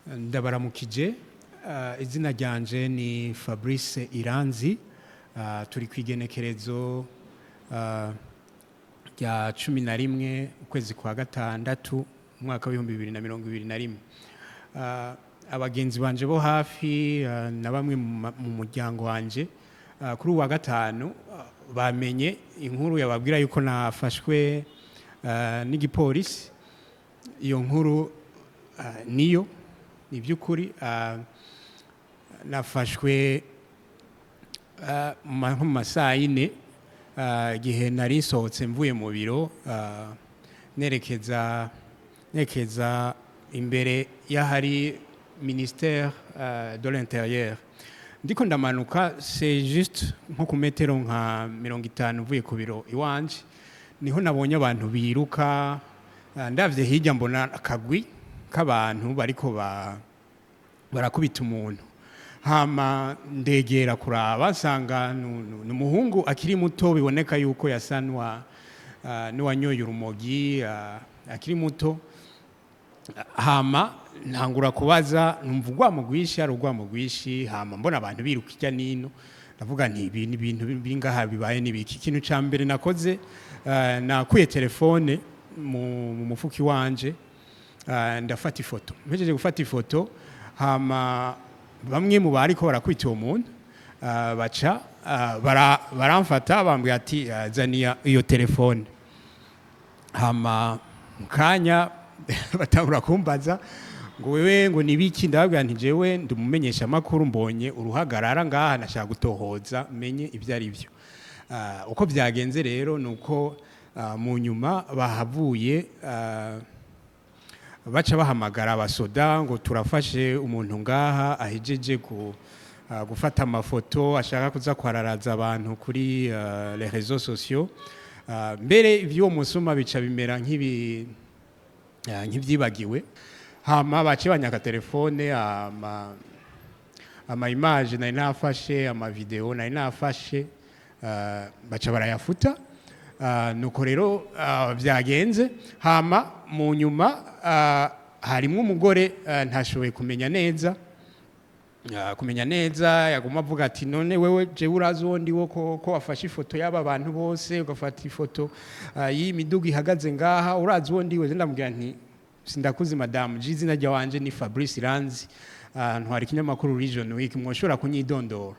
ndabaramukije izina ryanje ni Fabrice Iranzi turi kwigenekerezo rya 11 ukwezi kwa gatandatu umwaka wa 2021 abagenzi banje bo hafi na bamwe mu muryango wanje kuri uwa gatanu bamenye inkuru yababwira yuko nafashwe n'igipolisi. Iyo nkuru niyo ni byukuri nafashwe mu masaha yine igihe nari nsohotse mvuye mu biro nerekeza imbere y'ahari ministère de l'intérieur. Ndiko ndamanuka c'est juste nko ku metero nka 50 mvuye ku biro iwanje niho nabonye abantu biruka ndavye hirya mbona akagwi k'abantu bariko barakubita umuntu, hama ndegera kuraba sanga n'umuhungu akiri muto biboneka yuko yasanwa n'uwanyoye urumogi akiri muto. Hama ntangura kubaza numva urwamo rwishi hama mbona abantu biruka ijya nino ndavuga nti ibintu bingaha bibaye nibiki. Ikintu ca mbere nakoze nakuye telefone mu mufuki wanje ndafata ifoto. Mpejeje gufata ifoto hama bamwe mu bariko barakwita uwo muntu baca baramfata bambwira ati zaniya iyo telefone. Hama mukanya batangura kumbaza ngo wewe ngo nibiki, ndababwira nti jewe ndumumenyesha amakuru mbonye uruhagarara ngaha nashaka gutohoza menye ibyo ari byo. Uko byagenze rero nuko mu nyuma bahavuye baca bahamagara abasoda ngo turafashe umuntu ngaha ahejeje gufata amafoto ashaka kuza kwararaza abantu kuri les réseaux sociaux. Mbere ivyo musuma bica bimera nk'ibyibagiwe. Hama bace banyaka telefone ama image nari nafashe ama video nari nafashe baca barayafuta. Nuko rero byagenze. Hama mu nyuma harimo umugore ntashoboye kumenya neza yaguma avuga ati none wewe je urazi wondi wo ko wafashe ifoto y'aba bantu bose ugafata ifoto y'imiduga ihagaze ngaha urazi wondi we. Ndamubwira nti sindakuzi madame izina rya wanje ni Fabrice Iranzi ntwari kinyamakuru Region Week mwoshobora kunyidondora.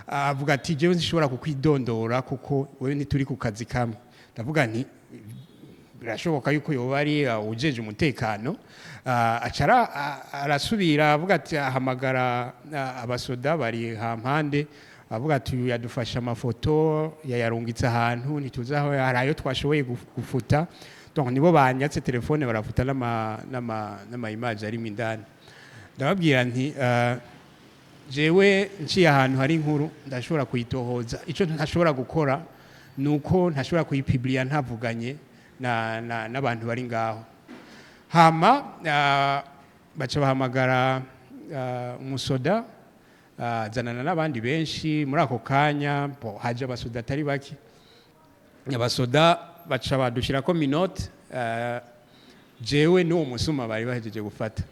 Avuga ati jewe nzishobora kukwidondora kuko wewe ntituri ku kazi kamwe. Ndavuga nti birashoboka yuko yoba ari ujeje umutekano. Acara arasubira avuga ati ahamagara abasoda bari hampande avuga ati yadufasha amafoto yayarungitse ahantu ntituzaho harayo twashoboye gufuta. Donc nibo banyatse telefone barafuta n'ama image ari mindani. Ndababwira nti jewe nciye ahantu hari inkuru ndashobora kuyitohoza. Ico ntashobora gukora nuko ntashobora kuyipublia ntavuganye n'abantu bari ngaho. Hama baca bahamagara umusoda zanana n'abandi benshi. Muri ako kanya haje abasoda atari baki. Abasoda baca badushirako minote jewe n'uwo musuma bari bahejeje gufata.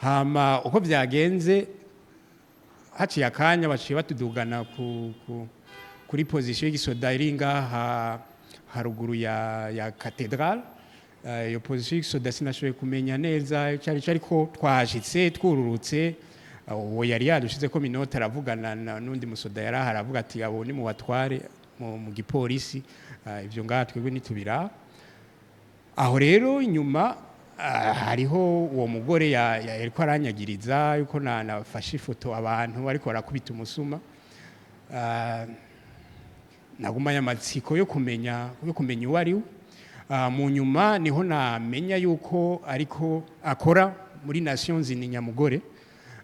Hama uko byagenze haciye akanya baciye batudugana kuri position y'igisoda iri ngaha haruguru ya Cathedral. Iyo position y'igisoda sinashoboye kumenya neza cyari ariko twahashitse twururutse. Uwo yari yadushize ko minota aravugana n'undi musoda yari aravuga ati abo ni mu batware mu gipolisi ivyo ngaha twebwe nitubira aho. Rero inyuma hariho uwo mugore yariko aranyagiriza yuko nafashe ifoto abantu ariko barakubita umusuma. Nagumanye amatsiko yo kumenya uwo ari we. Mu nyuma niho namenya yuko ariko akora muri Nations Unies nyamugore.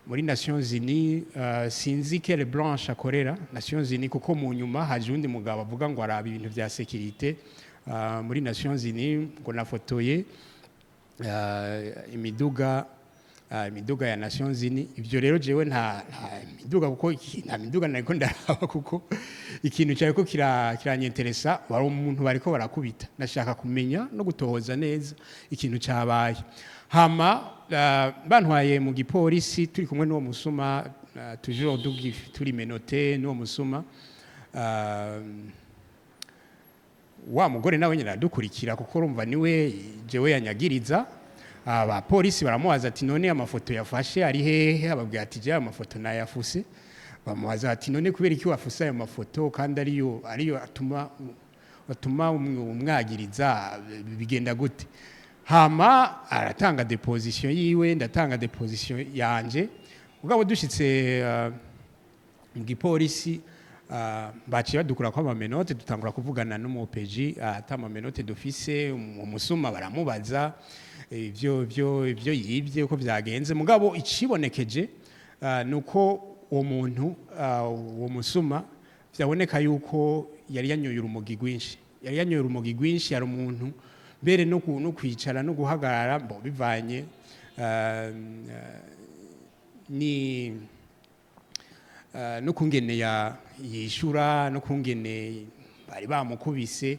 Muri Nations Unies sinzi quelle branche akorera Nations Unies kuko mu nyuma haje undi mugabo avuga ngo araba ibintu vya sécurité muri Nations Unies ngo nafotoye imiduga ya Nations Unies. Ivyo rero jewe nta miduga kuko nta miduga nariko ndaraba kuko ikintu cyariko kiranyenteresa wari umuntu bariko barakubita. Nashaka kumenya no gutohoza neza ikintu cyabaye. hama bantwaye mu gipolisi turi kumwe n'uwo musuma toujours turi menote n'uwo musuma wa mugore nawe nyine aradukurikira kuko urumva niwe jewe yanyagiriza. Abapolisi baramubaza ati none amafoto yafashe ari hehe, ababwira ati je amafoto nayafuse. Bamubaza ati none kubera iki wafuse ayo mafoto kandi ariyo atuma umwagiriza bigenda gute? Hama aratanga deposition yiwe, ndatanga deposition yanje. Ugabo dushitse mu gipolisi baciye badukura kwa amamenote, dutangura kuvugana n'umupeji ata amamenote dufise. Umusuma baramubaza ivyo yibye uko byagenze, mugabo icibonekeje nuko uwo muntu uwo musuma byaboneka yuko yari yanyoye urumogi rwinshi, yari umuntu mbere no kwicara no guhagarara bivanye ni no kungene yishura no kungene bari bamukubise,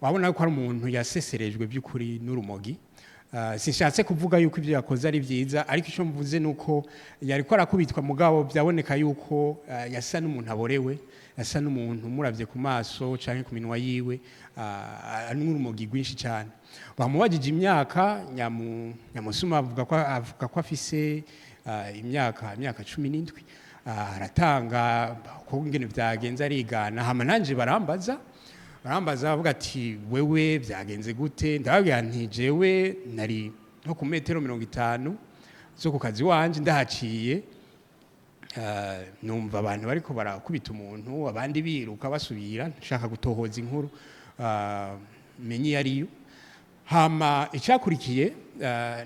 wabona ko ari umuntu yaseserejwe by'ukuri n'urumogi. Sinshatse kuvuga yuko ibyo yakoze ari byiza, ariko icyo mvuze nuko yari ko arakubitwa mugabo byaboneka yuko yasa n'umuntu aborewe, yasa n'umuntu muravye ku maso canke ku minwa yiwe anywa urumogi rwinshi cyane. Bamubajije imyaka, nyamusuma avuga ko afise imyaka 17. Aratanga ko ngene byagenze arigana. Hama nanje barambaza bavuga ati wewe byagenze gute? Ndababwira nti jewe nari nko ku metero 50 zo ku kazi wanje, ndahaciye numva abantu bariko barakubita umuntu, abandi biruka basubira, nshaka gutohoza inkuru menye yariyo. Hama icakurikiye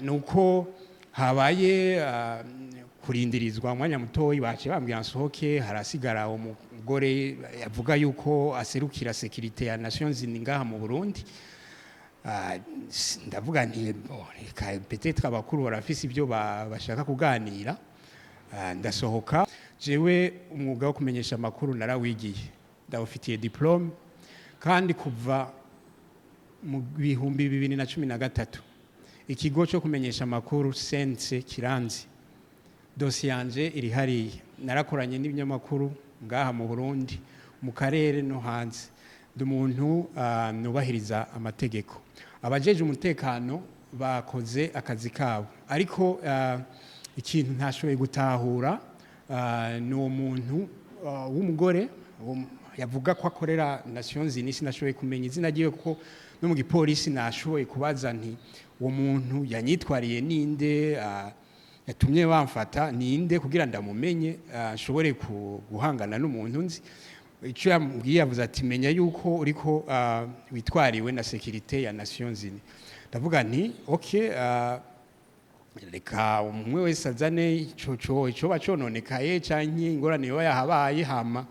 nuko habaye kurindirizwa umwanya mutoyi, baciye bambwira nsohoke. Harasigara umugore yavuga yuko aserukira sécurité ya Nations Unies ngaha mu Burundi. Ndavuga nti peut-être abakuru barafise ibyo bashaka kuganira. Ndasohoka. Jewe umwuga wo kumenyesha amakuru narawigiye, ndawufitiye diplome, kandi kuva mu 2013 ikigo cyo kumenyesha amakuru Sense Kiranzi dossier yanje iri hariya. Narakoranye n'ibinyamakuru ngaha mu Burundi, mu karere no hanze. Ndi umuntu nubahiriza amategeko. Abajeje umutekano bakoze akazi kabo, ariko ikintu ntashoboye gutahura ni uwo muntu w'umugore yavuga ko akorera Nations Unies. Sinashoboye kumenya izina ryiwe kuko no mu gipolisi nashoboye kubaza nti uwo muntu yanyitwariye ninde, yatumye bamfata ninde, kugira ndamumenye nshobore guhangana n'umuntu nzi. Icyo yambwiye yavuze ati menya yuko uriko witwariwe na sécurité ya Nations Unies. Ndavuga nti okay, reka umwe wese azane ico bacononekaye canke ingorane yo yahabaye, hama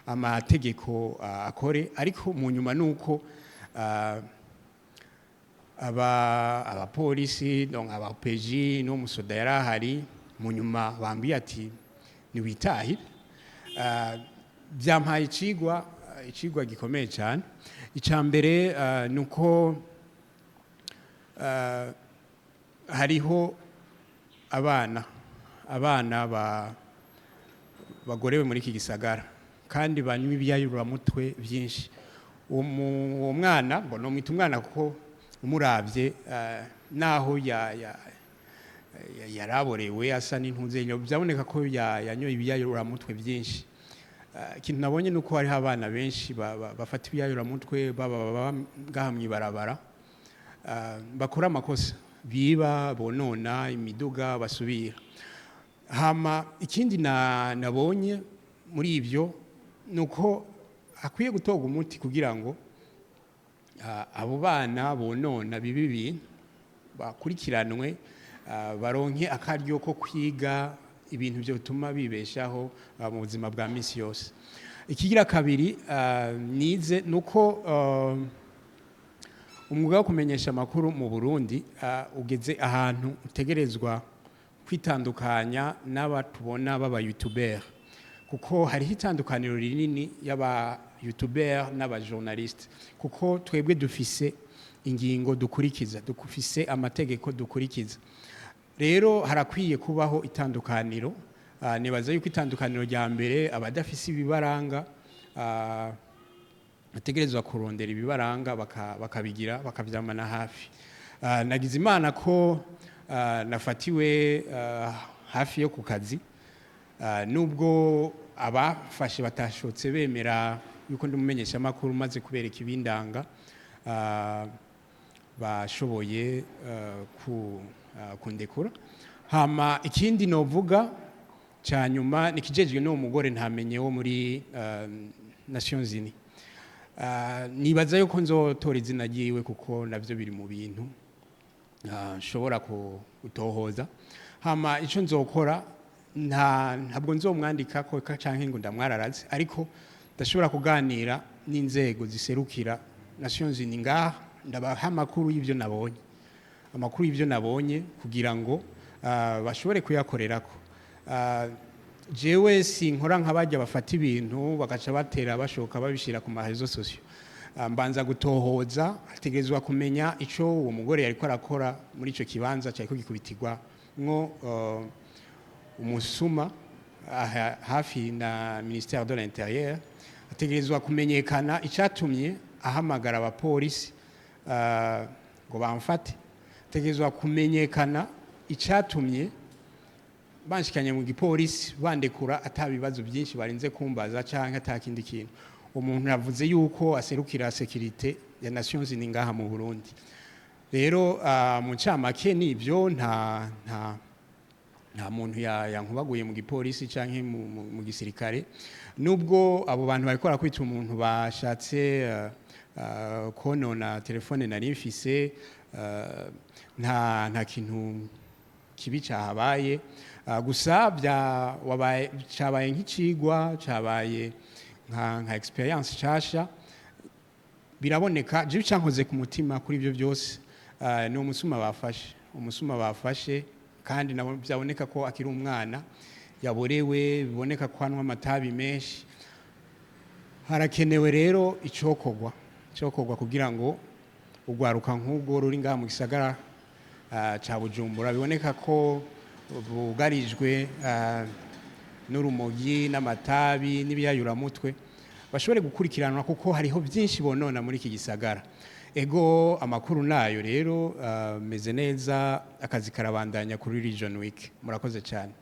amategeko akore. Ariko mu nyuma nuko abapolisi donc abapeji no musoda yarahari, mu nyuma bambiye ati ni witahi. Byampaye icigwa gikomeye cyane. Icambere nuko hariho abana bagorewe muri iki gisagara kandi banywa ibyayuramutwe byinshi. Uwo mwana ngo no mwita umwana kuko umuravye naho yaraborewe asa n'intunze, byaboneka ko yanyoye ibyayuramutwe byinshi. Ikintu nabonye nuko hariho abana benshi bafata ibyayuramutwe baba ngaha mw'ibarabara, bakora amakosa, biba, bonona imiduga, basubira. Hama ikindi nabonye muri ivyo nuko akwiye gutoga umuti kugira ngo abo bana bonona bibi bintu bakurikiranwe, baronke akaryo ko kwiga ibintu byo bituma bibeshaho mu buzima bwa misi yose. Ikigira kabiri nize nuko umwuga wo kumenyesha amakuru mu Burundi ugeze ahantu utegerezwa kwitandukanya n'abatubona baba YouTuber, kuko hariho itandukaniro rinini y'aba YouTuber n'aba journaliste, kuko twebwe dufise ingingo dukurikiza, dufise amategeko dukurikiza. rero harakwiye kubaho itandukaniro. Nibaza yuko itandukaniro rya mbere abadafise ibibaranga bategerezwa kurondera ibibaranga bakabigira bakavyamana hafi. Nagize imana ko nafatiwe hafi yo ku kazi, nubwo abafashe batashotse bemera yuko ndi umumenyesha makuru maze kubereka ibindanga, bashoboye kundekura. Hama ikindi novuga cyanyuma nikijejwe no mugore ntamenye wo muri Nations Unies. Nibaza yuko nzotora izina ryiwe kuko navyo biri mu bintu nshobora kutohoza. Hama ico nzokora ntabwo nzomwandika ko canke ngo ndamwararaze, ariko ndashobora kuganira n'inzego ziserukira Nations Unies ngaha, ndabaha amakuru y'ivyo nabonye kugira ngo bashobore kuyakorerako. Jewe sinkora nk'abajya bafata ibintu bagaca batera bashoka babishira ku marezo sosio. Mbanza gutohoza, hategerezwa kumenya ico uwo mugore yariko arakora muri ico kibanza cyariko gikubitirwa mwo umusuma hafi na Ministère de l'Intérieur. Hategerezwa kumenyekana icatumye ahamagara abapolisi ngo bamfate. Hategerezwa kumenyekana icatumye banshikanye mu gipolisi bandekura atabibazo byinshi barinze kumbaza canke atakindi kintu. Umuntu yavuze yuko aserukira sécurité ya Nations Unies ngaha mu Burundi. Rero mu ncamake nivyo nta muntu yankubaguye mu gipolisi canke mu gisirikare, nubwo abo bantu bariko barakwita umuntu bashatse konona telefone nari mfise, nta kintu kibi cahabaye. Gusa cabaye nk'icigwa, cabaye nka experience nshasha. Biraboneka je bicankoze ku mutima kuri ibyo byose. Ni umusuma bafashe kandi nabo byaboneka ko akiri umwana yaborewe, biboneka ko anwa amatabi menshi. Harakenewe rero icokogwa kugira ngo ugwaruka nk'ubwo ruri ngaha mu gisagara ca Bujumbura, biboneka ko bugarijwe n'urumogi n'amatabi n'ibiyayuramutwe, bashobore gukurikiranwa kuko hariho byinshi bonona muri iki gisagara. Ego amakuru nayo rero meze neza, akazi karabandanya kuri Region Week. Murakoze cyane.